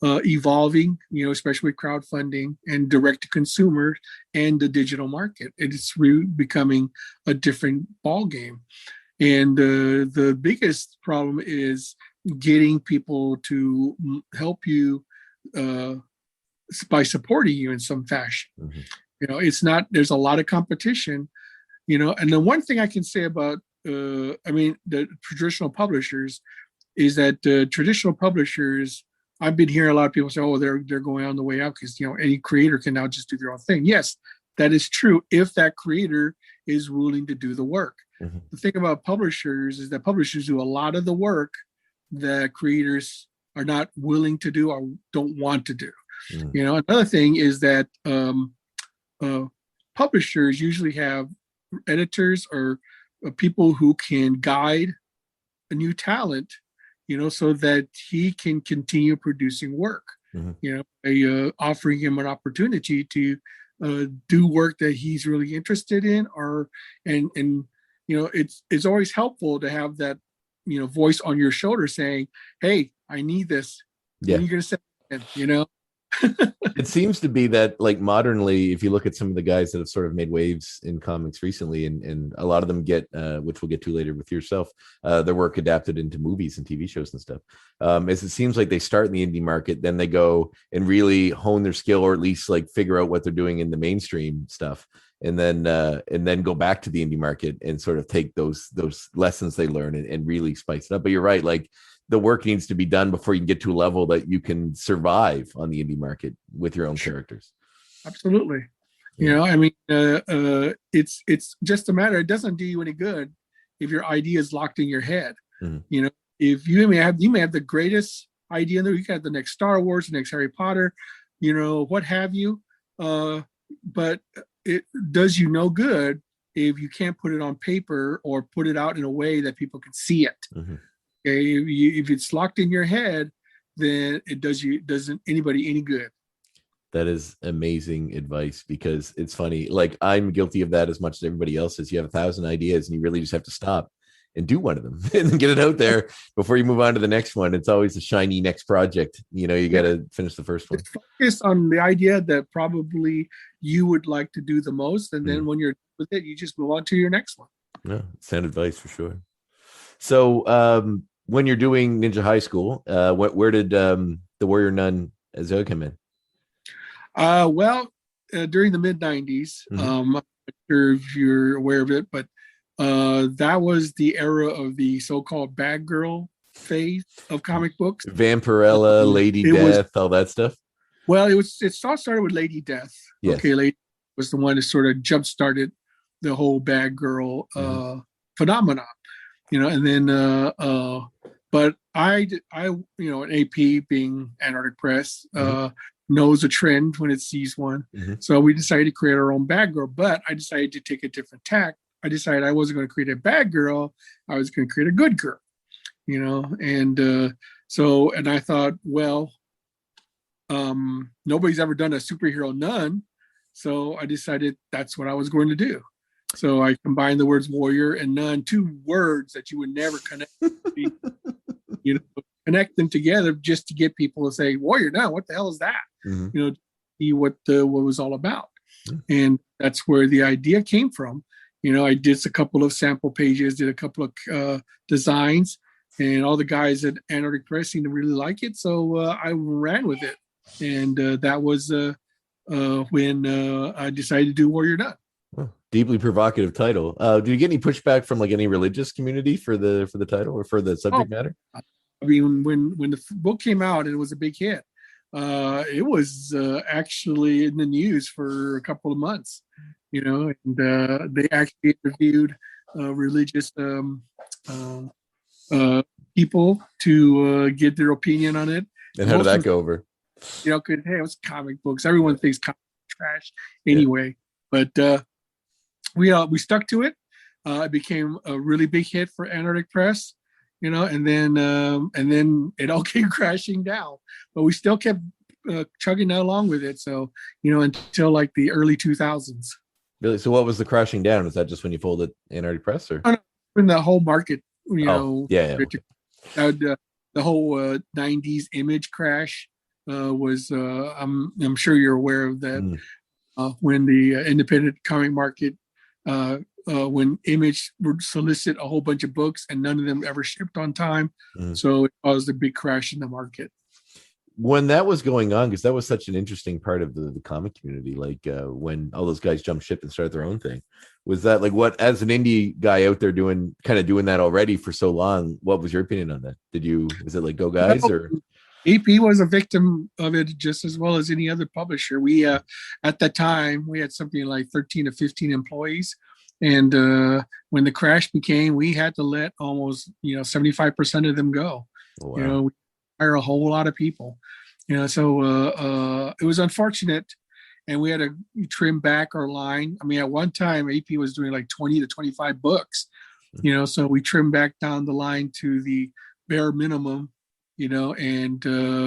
evolving, especially with crowdfunding and direct to consumer and the digital market. It's really becoming a different ball game. And the biggest problem is getting people to help you by supporting you in some fashion. There's a lot of competition, and the one thing I can say about, the traditional publishers is that traditional publishers, I've been hearing a lot of people say, oh, they're going on the way out because, any creator can now just do their own thing. Yes, that is true if that creator is willing to do the work. The thing about publishers is that publishers do a lot of the work that creators are not willing to do or don't want to do. Another thing is that publishers usually have editors or people who can guide a new talent, so that he can continue producing work. Offering him an opportunity to do work that he's really interested in, it's always helpful to have that voice on your shoulder saying, hey, I need this. Yeah. When are you going to send it in, It seems to be that, like, modernly, if you look at some of the guys that have sort of made waves in comics recently, and a lot of them get, which we'll get to later with yourself, their work adapted into movies and TV shows and stuff. As it seems like they start in the indie market, then they go and really hone their skill, or at least like figure out what they're doing in the mainstream stuff, and then go back to the indie market and sort of take those lessons they learn and really spice it up. But you're right, like, the work needs to be done before you can get to a level that you can survive on the indie market with your own characters. Absolutely. It's just a matter. It doesn't do you any good if your idea is locked in your head. If you may have the greatest idea in there. You got the next Star Wars, the next Harry Potter, what have you. But it does you no good if you can't put it on paper or put it out in a way that people can see it. Mm-hmm. Okay, if it's locked in your head, then it doesn't anybody any good. That is amazing advice, because it's funny. Like, I'm guilty of that as much as everybody else is. You have 1,000 ideas and you really just have to stop and do one of them and get it out there before you move on to the next one. It's always a shiny next project. You got to finish the first one. Focus on the idea that probably you would like to do the most. And then when you're with it, you just move on to your next one. No, sound advice for sure. So when you're doing Ninja High School, where did the Warrior Nun Zoe come in? During the mid 90s, I'm not sure if you're aware of it, but that was the era of the so-called bad girl phase of comic books. Vampirella, Lady Death, all that stuff. Well, it all started with Lady Death. Yes. Okay, Lady was the one that sort of jump-started the whole bad girl phenomenon, and then but I an AP being Antarctic Press knows a trend when it sees one. So we decided to create our own bad girl, but I decided to take a different tack. I decided I wasn't going to create a bad girl. I was going to create a good girl, and I thought, well, nobody's ever done a superhero nun. So I decided that's what I was going to do. So I combined the words warrior and nun, two words that you would never connect, connect them together just to get people to say warrior nun. What the hell is that? See what was all about. And that's where the idea came from. I did a couple of sample pages, did a couple of designs, and all the guys at Antarctic Press seemed to really like it. So I ran with it. And that was when I decided to do Warrior Nun. Oh, deeply provocative title. Do you get any pushback from any religious community for the title or for the subject matter? I mean, when the book came out and it was a big hit, it was actually in the news for a couple of months. And they actually interviewed religious people to get their opinion on it. And how did that go over? Because it was comic books. Everyone thinks comic trash anyway. But we stuck to it. It became a really big hit for Antarctic Press, and then it all came crashing down. But we still kept chugging along with it. So until like the early 2000s. Really? So what was the crashing down? Was that just when you folded Antarctic Press, or in the whole market? The whole 90s image crash was. I'm sure you're aware of that. When the independent comic market, when Image would solicit a whole bunch of books and none of them ever shipped on time, so it caused a big crash in the market. When that was going on, because that was such an interesting part of the comic community, when all those guys jumped ship and started their own thing, was that what, as an indie guy out there doing that already for so long, what was your opinion on that? Was it go guys, or? AP was a victim of it just as well as any other publisher. We, at that time, we had something like 13 to 15 employees. And when the crash became, we had to let almost, 75% of them go. Oh, wow. We hire a whole lot of people, so it was unfortunate. And we had to trim back our line. I mean, at one time, AP was doing 20 to 25 books, so we trimmed back down the line to the bare minimum. And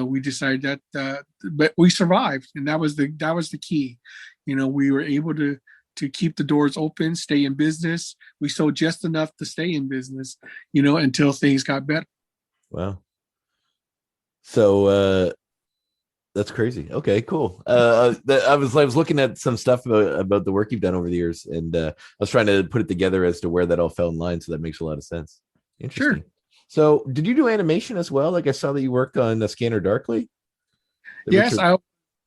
we decided that, but we survived, and that was the key. We were able to keep the doors open, stay in business. We sold just enough to stay in business, until things got better. Wow. So that's crazy. Okay, cool. I was looking at some stuff about the work you've done over the years, and I was trying to put it together as to where that all fell in line. So that makes a lot of sense. Interesting. Sure. So, did you do animation as well? I saw that you worked on Scanner Darkly. Yes, I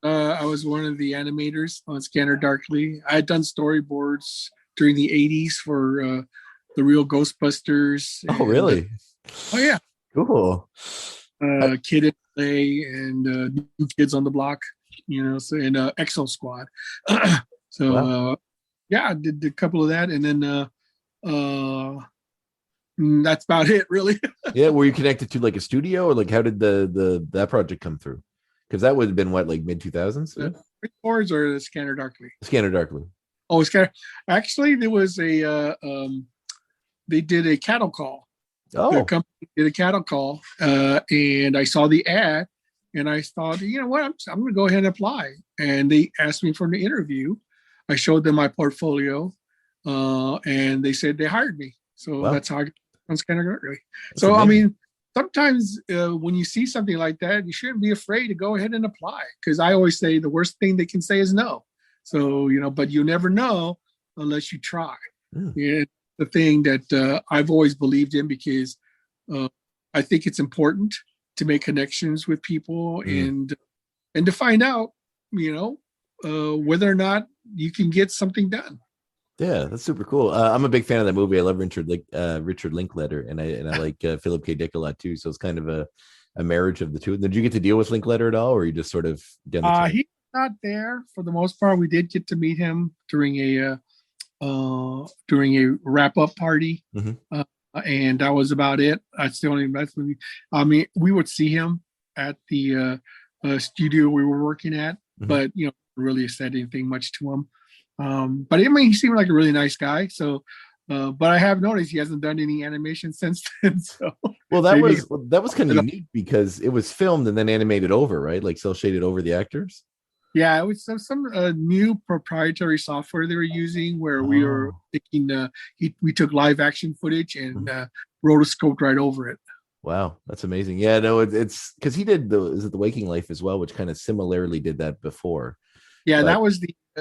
was one of the animators on Scanner Darkly. I had done storyboards during the 80s for the real Ghostbusters. Oh, really? Oh, yeah. Cool. Kid in Play and New Kids on the Block, and Exo Squad. So, wow. I did a couple of that. And then That's about it, really. Yeah, were you connected to like a studio, or like how did that project come through? Because that would have been what, like mid 2000s? Boards or the Scanner Darkly? Scanner Darkly. Oh, Scanner. Actually, there was they did a cattle call. The Oh, company did a cattle call, and I saw the ad, and I thought, you know what, I'm going to go ahead and apply. And they asked me for an interview. I showed them my portfolio, and they said they hired me. So wow. that's how I got on Scanner Darkly. That's So I amazing. mean, sometimes when you see something like that, you shouldn't be afraid to go ahead and apply, because I always say the worst thing they can say is no. So, but you never know unless you try. Yeah, the thing that I've always believed in, because I think it's important to make connections with people and to find out, whether or not you can get something done. Yeah, that's super cool. I'm a big fan of that movie. I love Richard Linklater, and I like Philip K. Dick a lot too. So it's kind of a marriage of the two. Did you get to deal with Linklater at all, or you just sort of done the train? He's not there for the most part. We did get to meet him during a wrap-up party, and that was about it. That's the only. I mean, we would see him at the studio we were working at, but really said anything much to him. But I mean, he seemed like a really nice guy. So, but I have noticed he hasn't done any animation since then. So, well, that was kind of unique because it was filmed and then animated over, right? Like cel shaded over the actors. Yeah, it was some new proprietary software they were using where we were thinking we took live action footage and rotoscoped right over it. Wow, that's amazing. Yeah, no, it's because he did the Waking Life as well, which kind of similarly did that before. Yeah, but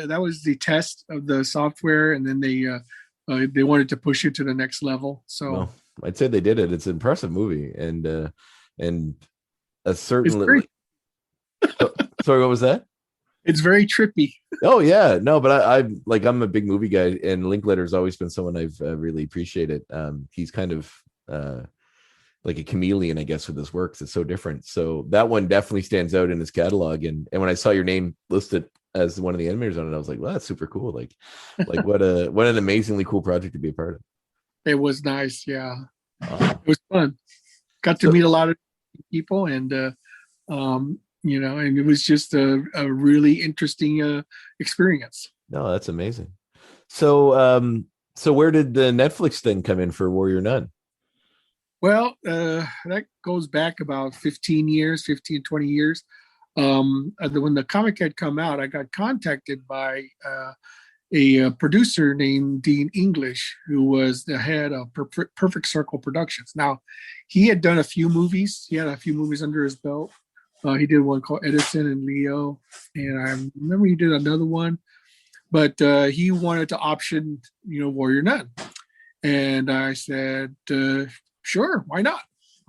that was the test of the software, and then they wanted to push it to the next level. So well, I'd say they did it. It's an impressive movie, and a certain. Sorry, what was that? It's very trippy. Oh yeah, no, but I'm a big movie guy, and Linklater's always been someone I've really appreciated. He's kind of like a chameleon, I guess, with his works. It's so different. So that one definitely stands out in his catalog. And when I saw your name listed as one of the animators on it, I was like, wow, that's super cool. Like what an amazingly cool project to be a part of. It was nice. Yeah. It was fun. Got to meet a lot of people, and and it was just a really interesting experience. No, that's amazing. So where did the Netflix thing come in for Warrior Nun? Well, that goes back about 15, 20 years. When the comic had come out, I got contacted by a producer named Dean English, who was the head of Perfect Circle Productions. Now, he had done a few movies. He had a few movies under his belt. He did one called Edison and Leo, and I remember he did another one. But he wanted to option, Warrior Nun, and I said, sure, why not?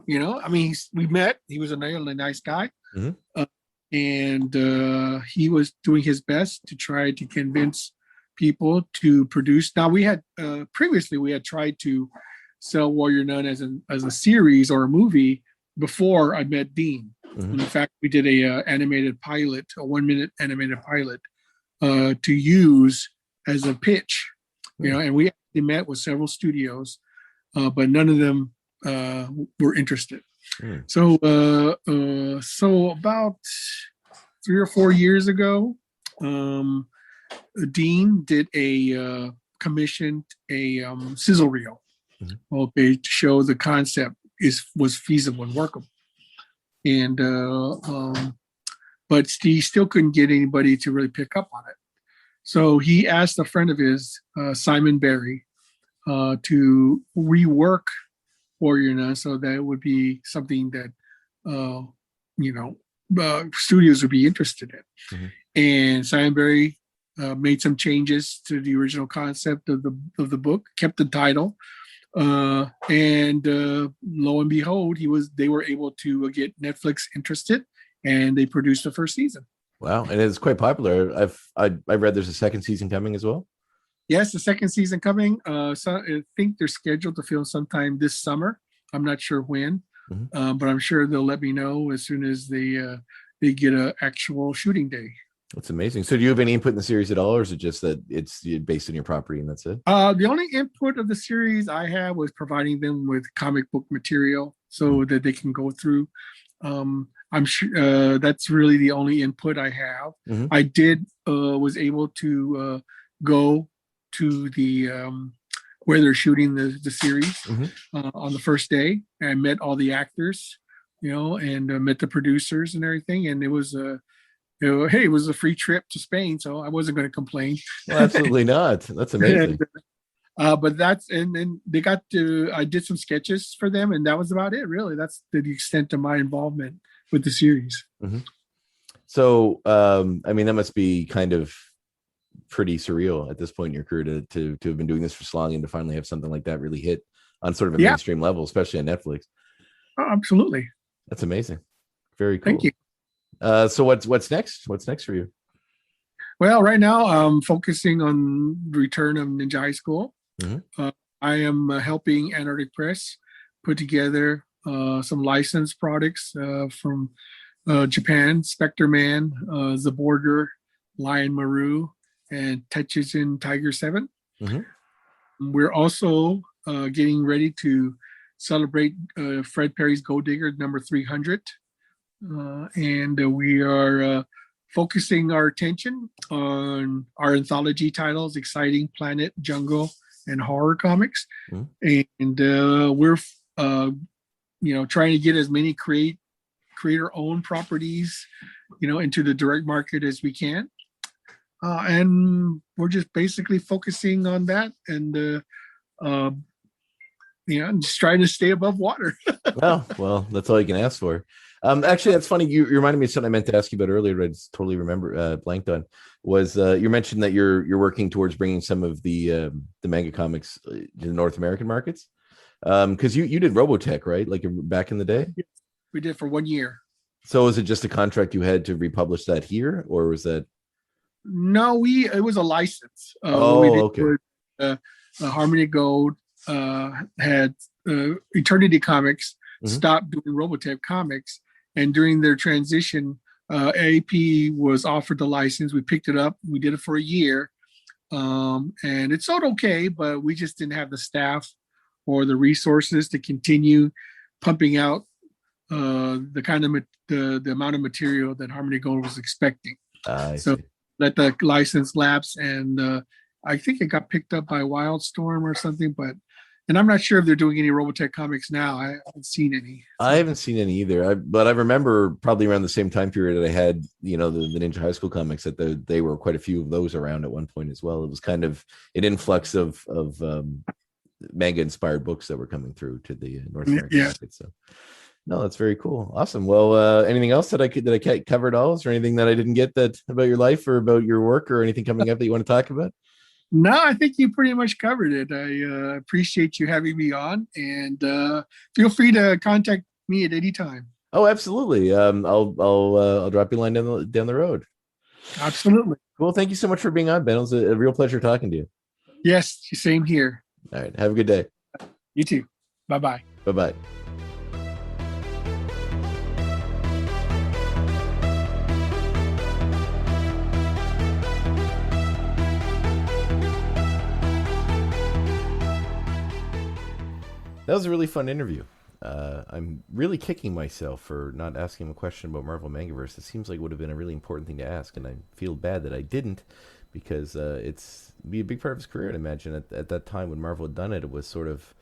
I mean, we met. He was a really nice guy, and he was doing his best to try to convince people to produce. Now, we had previously tried to sell Warrior Nun as a series or a movie before I met Dean. In fact, we did a 1-minute animated pilot to use as a pitch, and we actually met with several studios, but none of them were interested. So about 3 or 4 years ago, Dean did commissioned a sizzle reel, to show the concept was feasible and workable. And but he still couldn't get anybody to really pick up on it. So he asked a friend of his, Simon Barry, to rework Warrior Nun so that it would be something that studios would be interested in. And Simon Barry made some changes to the original concept of the book, kept the title, and lo and behold, they were able to get Netflix interested, and they produced the first season. Wow, and it's quite popular. I've read there's a second season coming as well. Yes, the second season coming. So I think they're scheduled to film sometime this summer. I'm not sure when, but I'm sure they'll let me know as soon as they get an actual shooting day. That's amazing. So do you have any input in the series at all, or is it just that it's based on your property and that's it? The only input of the series I have was providing them with comic book material so that they can go through. I'm sure that's really the only input I have. Mm-hmm. I did was able to go to the where they're shooting the series on the first day, and I met all the actors, and met the producers and everything, and it was hey, it was a free trip to Spain, so I wasn't going to complain. Well, absolutely not. That's amazing. But that's and then they got to. I did some sketches for them, and that was about it. Really, that's the extent of my involvement with the series. Mm-hmm. So, I mean, that must be kind of pretty surreal at this point in your career to have been doing this for so long and to finally have something like that really hit on sort of a mainstream level, especially on Netflix. Oh, absolutely. That's amazing. Very cool. Thank you. So what's next? What's next for you? Well, right now I'm focusing on the return of Ninja High School. Mm-hmm. I am helping Antarctic Press put together some licensed products from Japan, Spectre Man, Zaborger, Lion Maru, and Tetsugen Tiger 7. Mm-hmm. We're also getting ready to celebrate Fred Perry's Gold Digger number 300. And we are focusing our attention on our anthology titles, Exciting Planet, Jungle, and Horror Comics. Mm-hmm. And we're trying to get as many creator-owned properties, into the direct market as we can. And we're just basically focusing on that and just trying to stay above water. well, that's all you can ask for. Actually, that's funny. You reminded me of something I meant to ask you about earlier, but I just totally blanked on. Was you mentioned that you're working towards bringing some of the manga comics to the North American markets? Because you did Robotech, right? Like back in the day. Yes, we did for 1 year. So was it just a contract you had to republish that here, or was that? No, it was a license. Okay. Harmony Gold had Eternity Comics stopped doing Robotech comics, and during their transition, AP was offered the license. We picked it up. We did it for a year, and it sold okay, but we just didn't have the staff or the resources to continue pumping out the kind of the amount of material that Harmony Gold was expecting. So let the license lapse, and I think it got picked up by Wildstorm or something, and I'm not sure if they're doing any Robotech comics now. I haven't seen any. I haven't seen any either. But I remember probably around the same time period that I had, the Ninja High School comics, that they were quite a few of those around at one point as well. It was kind of an influx of manga inspired books that were coming through to the North American market. So no, that's very cool. Awesome. Well, anything else that I covered all? Is there anything that I didn't get about your life or about your work or anything coming up that you want to talk about? No, I think you pretty much covered it. I appreciate you having me on, and feel free to contact me at any time. Oh, absolutely. I'll drop you a line down the road. Absolutely. Cool. Thank you so much for being on, Ben. It was a real pleasure talking to you. Yes, same here. All right. Have a good day. You too. Bye-bye. Bye-bye. That was a really fun interview. I'm really kicking myself for not asking him a question about Marvel Mangaverse. It seems like it would have been a really important thing to ask, and I feel bad that I didn't, because it's be a big part of his career. I'd imagine at that time when Marvel had done it, it was sort of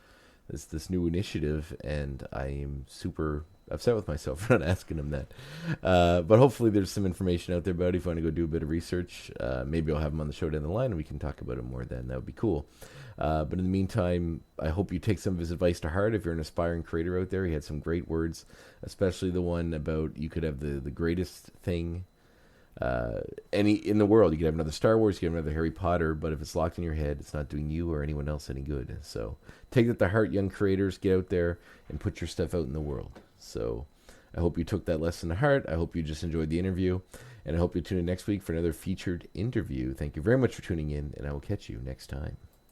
this new initiative, and I am super upset with myself for not asking him that. But hopefully there's some information out there about it. If you want to go do a bit of research, maybe I'll have him on the show down the line and we can talk about it more then. That would be cool. But in the meantime, I hope you take some of his advice to heart. If you're an aspiring creator out there, he had some great words, especially the one about you could have the greatest thing in the world. You could have another Star Wars, you could have another Harry Potter, but if it's locked in your head, it's not doing you or anyone else any good. So take that to heart, young creators. Get out there and put your stuff out in the world. So I hope you took that lesson to heart. I hope you just enjoyed the interview, and I hope you tune in next week for another featured interview. Thank you very much for tuning in, and I will catch you next time.